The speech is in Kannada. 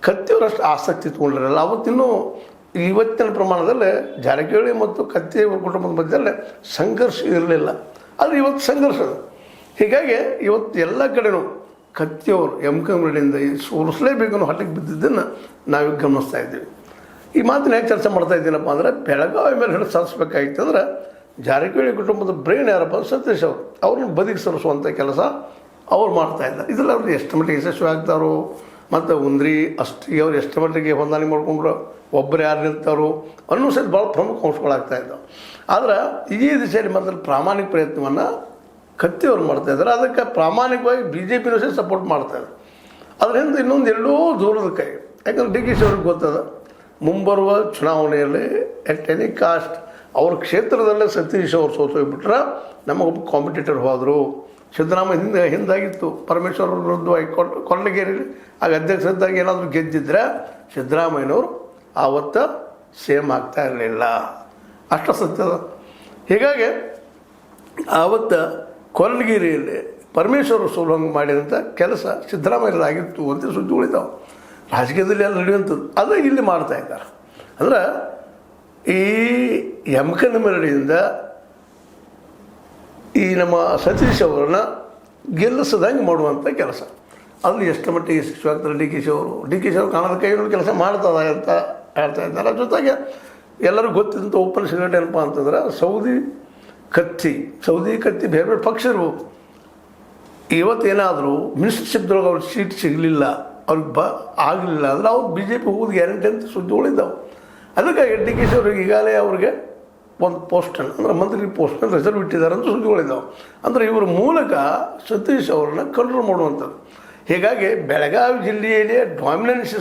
ಕತ್ತಿಯವರಷ್ಟು ಆಸಕ್ತಿ ತೊಗೊಂಡಿರಲ್ಲ. ಅವತ್ತಿನ್ನೂ ಇವತ್ತಿನ ಪ್ರಮಾಣದಲ್ಲಿ ಜಾರಕಿಹೊಳಿ ಮತ್ತು ಕತ್ತಿಯವರ ಕುಟುಂಬದ ಮಧ್ಯದಲ್ಲಿ ಸಂಘರ್ಷ ಇರಲಿಲ್ಲ. ಆದರೆ ಇವತ್ತು ಸಂಘರ್ಷ ಅದು. ಹೀಗಾಗಿ ಇವತ್ತು ಎಲ್ಲ ಕಡೆನೂ ಕತ್ತಿಯವರು ಎಮ್ಕಂಗಡಿಯಿಂದ ಸೋಲಿಸಲೇಬೇಕು ಅನ್ನೋ ಹಠಕ್ಕೆ ಬಿದ್ದಿದ್ದನ್ನು ನಾವೀಗ ಗಮನಿಸ್ತಾ ಇದ್ದೀವಿ. ಈ ಮಾತನ್ನ ಯಾಕೆ ಚರ್ಚೆ ಮಾಡ್ತಾ ಇದ್ದೀನಪ್ಪ ಅಂದರೆ, ಬೆಳಗಾವಿ ಮೇಲೆ ಹಿಡಿದು ಸಾಧಿಸ್ಬೇಕಾಗಿತ್ತು ಅಂದರೆ ಜಾರಕಿಹೊಳಿ ಕುಟುಂಬದ ಬ್ರೈನ್ ಯಾರಪ್ಪ ಸತೀಶ್ ಅವರು, ಅವ್ರನ್ನ ಬದಿಗೆ ಸರಿಸುವಂಥ ಕೆಲಸ ಅವ್ರು ಮಾಡ್ತಾಯಿದ್ದಾರೆ. ಇದರಲ್ಲಿ ಅವ್ರು ಎಷ್ಟು ಮಟ್ಟಿಗೆ ಯಶಸ್ವಿ ಆಗ್ತಾರೋ, ಮತ್ತು ಉಂದ್ರಿ ಅಷ್ಟಿಗೆ ಅವ್ರು ಎಷ್ಟು ಮಟ್ಟಿಗೆ ಹೊಂದಾಣಿಕೆ ಮಾಡ್ಕೊಂಡ್ರು, ಒಬ್ಬರು ಯಾರು ನಿಲ್ತಾರೋ ಅನ್ನೋ ಸಹಿತ ಭಾಳ ಪ್ರಮುಖ ಅಂಶಗಳಾಗ್ತಾಯಿದ್ದಾವೆ. ಆದ್ರೆ ಈ ದಿಶೆಯಲ್ಲಿ ಮೊದಲು ಪ್ರಾಮಾಣಿಕ ಪ್ರಯತ್ನವನ್ನು ಕತ್ತಿಯವರು ಮಾಡ್ತಾಯಿದ್ದಾರೆ. ಅದಕ್ಕೆ ಪ್ರಾಮಾಣಿಕವಾಗಿ BJPನೂ ಸಹ ಸಪೋರ್ಟ್ ಮಾಡ್ತಾಯಿದ್ದಾರೆ. ಅದರಿಂದ ಇನ್ನೊಂದು ಎಲ್ಲೋ ದೂರದ ಕೈ. ಯಾಕಂದ್ರೆ ಡಿ ಕೆ ಶಿ ಅವ್ರಿಗೆ ಗೊತ್ತದ, ಮುಂಬರುವ ಚುನಾವಣೆಯಲ್ಲಿ ಎಟ್ ಎನಿ ಕಾಸ್ಟ್ ಅವ್ರ ಕ್ಷೇತ್ರದಲ್ಲೇ ಸತೀಶ್ ಅವ್ರು ಸೋತೋಗ್ಬಿಟ್ರೆ ನಮಗೊಬ್ಬ ಕಾಂಪಿಟೇಟರ್ ಹೋದರು. ಸಿದ್ದರಾಮಯ್ಯ ಹಿಂದಾಗಿತ್ತು, ಪರಮೇಶ್ವರ ವಿರುದ್ಧವಾಗಿ ಕೊರಟಗೆರೆಯಲ್ಲಿ ಆಗ ಅಧ್ಯಕ್ಷರಿದ್ದಾಗ ಏನಾದರೂ ಗೆದ್ದಿದ್ರೆ ಸಿದ್ದರಾಮಯ್ಯನವರು ಆವತ್ತು ಸೇಮ್ ಆಗ್ತಾ ಇರಲಿಲ್ಲ. ಅಷ್ಟು ಸತ್ಯದ. ಹೀಗಾಗಿ ಆವತ್ತು ಕೊರಟಗೆರೆಯಲ್ಲಿ ಪರಮೇಶ್ವರ ಸೋಲಂಗೆ ಮಾಡಿದಂಥ ಕೆಲಸ ಸಿದ್ದರಾಮಯ್ಯರಾಗಿತ್ತು ಅಂತ ಸುದ್ದಿ ಉಳಿತಾವೆ. ರಾಜಕೀಯದಲ್ಲಿ ಎಲ್ಲ ನಡೆಯುವಂಥದ್ದು ಅದು ಇಲ್ಲಿ ಮಾಡ್ತಾ ಇದ್ದಾರೆ. ಅಂದ್ರೆ ಈ ಎಮ್ಕನಮರಡಿಯಿಂದ ಈ ನಮ್ಮ ಸತೀಶ್ ಅವರನ್ನು ಗೆಲ್ಲಿಸದಂಗೆ ಮಾಡುವಂಥ ಕೆಲಸ ಅಲ್ಲಿ ಎಷ್ಟು ಮಟ್ಟಿಗೆ ಯಶಸ್ವಿಯಾಗ್ತಾರೆ ಡಿ ಕೆ ಶಿ ಅವರು ಕಾಣದ ಕೈಗಳು ಕೆಲಸ ಮಾಡ್ತದೆ ಅಂತ ಹೇಳ್ತಾ ಇದ್ದಾರೆ. ಜೊತೆಗೆ ಎಲ್ಲರೂ ಗೊತ್ತಿದ್ದಂಥ ಓಪನ್ ಸೀಕ್ರೆಟ್ ಏನಪ್ಪ ಅಂತಂದ್ರೆ, ಸೌದಿ ಕತ್ತಿ ಬೇರೆ ಬೇರೆ ಪಕ್ಷ ಇರ್ಬೋದು. ಇವತ್ತೇನಾದರೂ ಮಿನಿಸ್ಟರ್ಶಿಪ್ದೊಳಗೆ ಅವ್ರಿಗೆ ಸೀಟ್ ಸಿಗಲಿಲ್ಲ, ಅವ್ರಿಗೆ ಆಗಲಿಲ್ಲ ಅಂದರೆ ಅವ್ರು BJP ಹೋಗೋದು ಗ್ಯಾರಂಟಿ ಅಂತ ಸುದ್ದಿಗಳಿದ್ದಾವೆ. ಅದಕ್ಕಾಗಿ ಡಿ ಕೆ ಶಿ ಅವ್ರಿಗೆ ಈಗಾಗಲೇ ಅವ್ರಿಗೆ ಒಂದು ಪೋಸ್ಟನ್ನು ಅಂದರೆ ಮಂತ್ರಿ ಪೋಸ್ಟನ್ನು ರಿಸರ್ವ್ ಇಟ್ಟಿದ್ದಾರೆ ಅಂತ ಸುದ್ದಿಗಳಿದ್ದಾವೆ. ಅಂದರೆ ಇವರ ಮೂಲಕ ಸತೀಶ್ ಅವರನ್ನು ಕಂಟ್ರೋಲ್ ಮಾಡುವಂಥದ್ದು. ಹೀಗಾಗಿ ಬೆಳಗಾವಿ ಜಿಲ್ಲೆಯಲ್ಲಿ ಡಾಮಿನೆನ್ಸ್